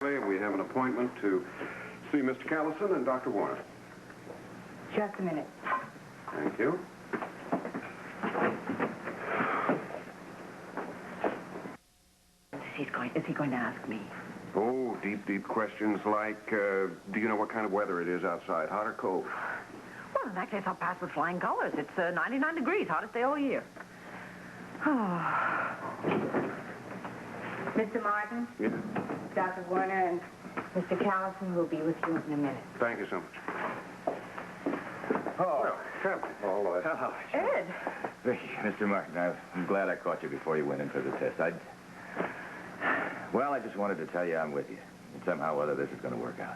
We have an appointment to see Mr. Callison and Dr. Werner. Just a minute. Thank you. Is he going to ask me? Oh, deep questions like, do you know what kind of weather it is outside, hot or cold? Well, in that case, I'll pass with flying colors. It's 99 degrees, hottest day all year. Mr. Martin? Yes? Dr. Werner and Mr. Callison will be with you in a minute. Thank you so much. Oh, Well, Captain. All right. oh, Ed! Vicky, Mr. Martin, I'm glad I caught you before you went in for the test. Well, I just wanted to tell you I'm with you. And somehow or other, this is going to work out.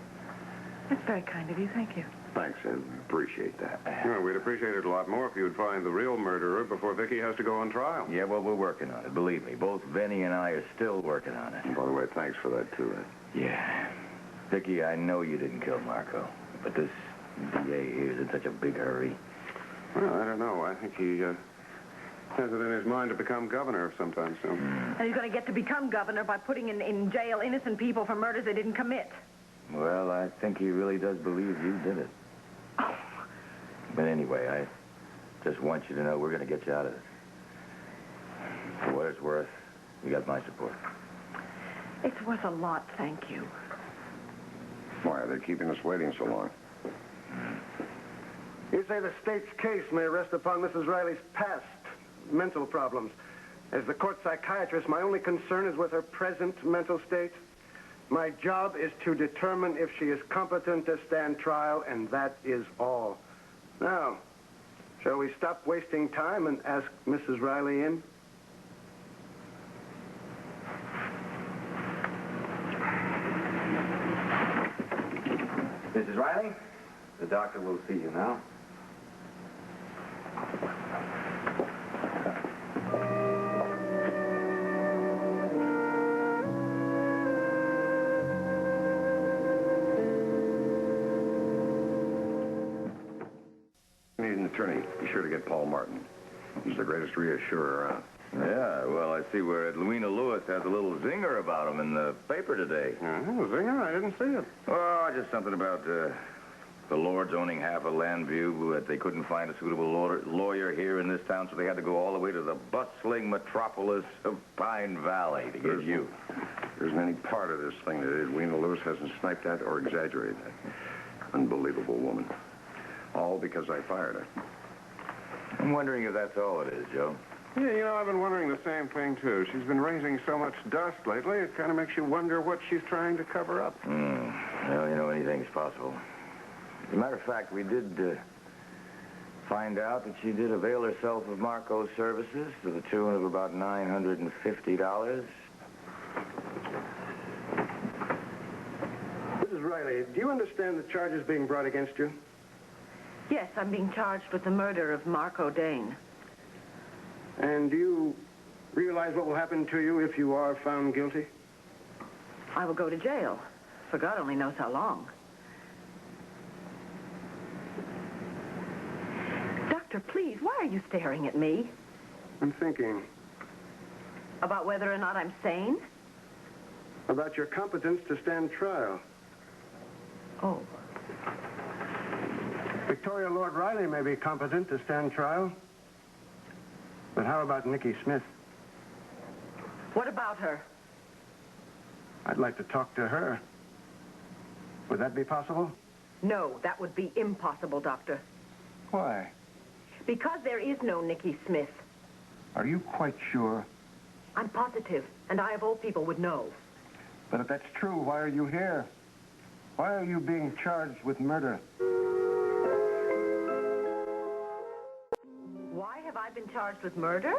That's very kind of you. Thank you. Thanks, Ed. We appreciate that. Yeah, we'd appreciate it a lot more if you'd find the real murderer before Viki has to go on trial. Yeah, well, we're working on it. Believe me, both Benny and I are still working on it. And by the way, thanks for that, too, Ed. Yeah. Vicky, I know you didn't kill Marco, but this DA here is in such a big hurry. Well, I don't know. I think he has it in his mind to become governor sometime soon. And he's going to get to become governor by putting in jail innocent people for murders they didn't commit. Well, I think he really does believe you did it. Oh. But anyway, I just want you to know we're going to get you out of this. For what it's worth, you got my support. It's worth a lot, thank you. Why are they keeping us waiting so long? You say the state's case may rest upon Mrs. Riley's past mental problems. As the court psychiatrist, my only concern is with her present mental state. My job is to determine if she is competent to stand trial, and that is all. Now, shall we stop wasting time and ask Mrs. Riley in? Mrs. Riley, the doctor will see you now. Need an attorney. Be sure to get Paul Martin. He's the greatest reassurer around. Yeah, well, I see where Edwina Lewis has a little zinger about him in the paper today. Zinger? I didn't see it. Oh, just something about the Lords owning half of Landview, that they couldn't find a suitable lawyer here in this town, so they had to go all the way to the bustling metropolis of Pine Valley to get you. There isn't any part of this thing that Edwina Lewis hasn't sniped at or exaggerated at. Unbelievable woman. All because I fired her. I'm wondering if that's all it is, Joe. Yeah, you know, I've been wondering the same thing, too. She's been raising so much dust lately, it kind of makes you wonder what she's trying to cover up. Well, you know, anything's possible. As a matter of fact, we did find out that she did avail herself of Marco's services to the tune of about $950. Mrs. Riley, do you understand the charges being brought against you? Yes, I'm being charged with the murder of Marco Dane. And do you realize what will happen to you if you are found guilty? I will go to jail. For God only knows how long. Doctor, please, why are you staring at me? I'm thinking About whether or not I'm sane? about your competence to stand trial. Oh. Victoria Lord Riley may be competent to stand trial. But how about Nikki Smith? What about her? I'd like to talk to her. Would that be possible? No, that would be impossible, Doctor. Why? Because there is no Nikki Smith. Are you quite sure? I'm positive, and I of all people would know. But if that's true, why are you here? Why are you being charged with murder? Why have I been charged with murder?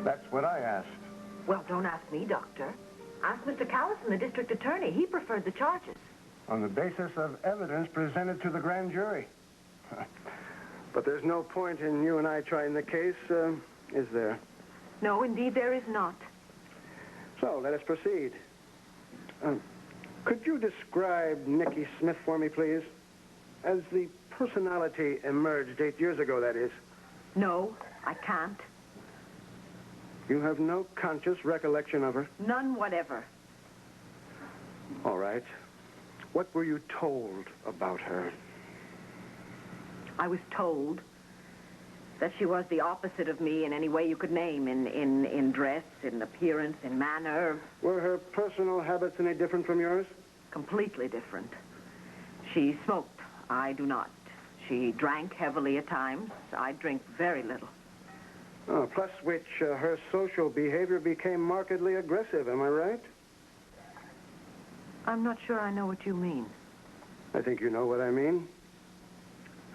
That's what I asked. Well, don't ask me, Doctor. Ask Mr. Callison, the district attorney. He preferred the charges. On the basis of evidence presented to the grand jury. But there's no point in you and I trying the case, is there? No, indeed, there is not. So, let us proceed. Could you describe Nikki Smith for me, please? As the personality emerged 8 years ago, that is. No, I can't. You have no conscious recollection of her? None whatever. All right. What were you told about her? I was told that she was the opposite of me in any way you could name, in dress, in appearance, in manner. Were her personal habits any different from yours? Completely different. She smoked. I do not. She drank heavily at times. I drink very little. Oh, plus which her social behavior became markedly aggressive, am I right? I'm not sure I know what you mean. I think you know what I mean.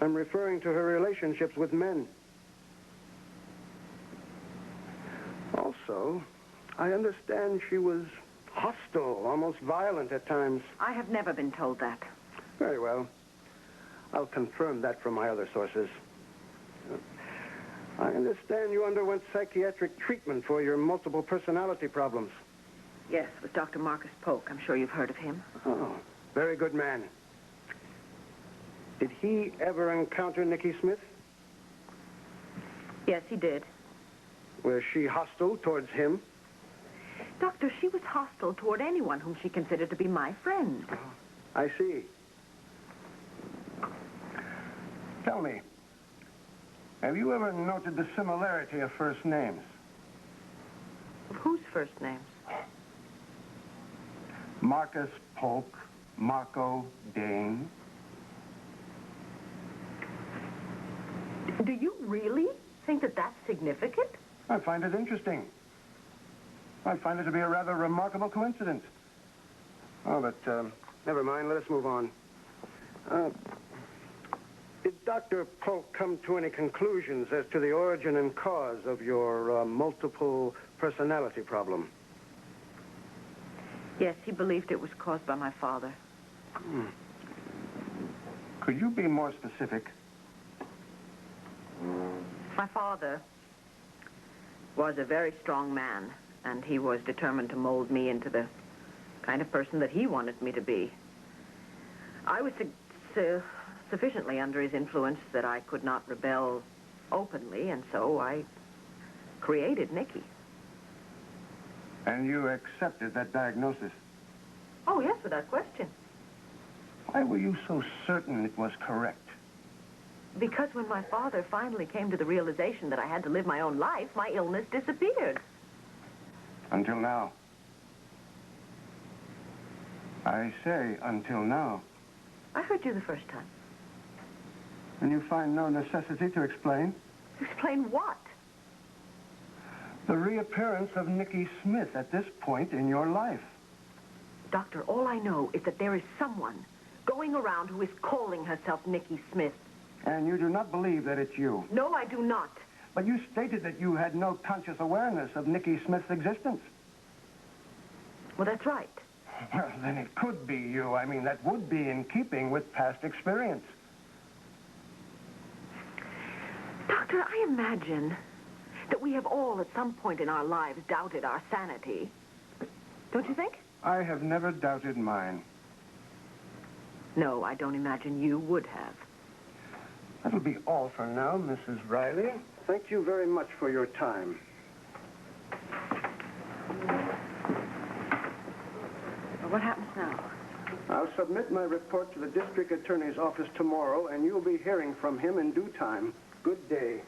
I'm referring to her relationships with men. Also, I understand she was hostile, almost violent at times. I have never been told that. Very well. I'll confirm that from my other sources. I understand you underwent psychiatric treatment for your multiple personality problems. Yes, with Dr. Marcus Polk. I'm sure you've heard of him. Oh, very good man. Did he ever encounter Nikki Smith? Yes, he did. Was she hostile towards him? Doctor, she was hostile toward anyone whom she considered to be my friend. I see. Tell me, have you ever noted the similarity of first names? Of whose first names? Marcus Polk, Marco Dane. Do you really think that that's significant? I find it interesting. I find it to be a rather remarkable coincidence. Oh, but never mind. Let us move on. Did Dr. Polk come to any conclusions as to the origin and cause of your multiple personality problem? Yes, he believed it was caused by my father. Could you be more specific? My father was a very strong man, and he was determined to mold me into the kind of person that he wanted me to be. I was sufficiently under his influence that I could not rebel openly, and so I created Nikki. And you accepted that diagnosis? Oh, yes, without question. Why were you so certain it was correct? Because when my father finally came to the realization that I had to live my own life, my illness disappeared. Until now. I say until now. I heard you the first time. And you find no necessity to explain? Explain what? The reappearance of Nikki Smith at this point in your life. Doctor, all I know is that there is someone going around who is calling herself Nikki Smith. And you do not believe that it's you? No, I do not. But you stated that you had no conscious awareness of Nikki Smith's existence. Well, that's right. Well, then it could be you. I mean, that would be in keeping with past experience. Doctor, I imagine that we have all at some point in our lives doubted our sanity. Don't you think? I have never doubted mine. No, I don't imagine you would have. That'll be all for now, Mrs. Riley. Thank you very much for your time. Well, what happens now? I'll submit my report to the district attorney's office tomorrow, and you'll be hearing from him in due time. Good day.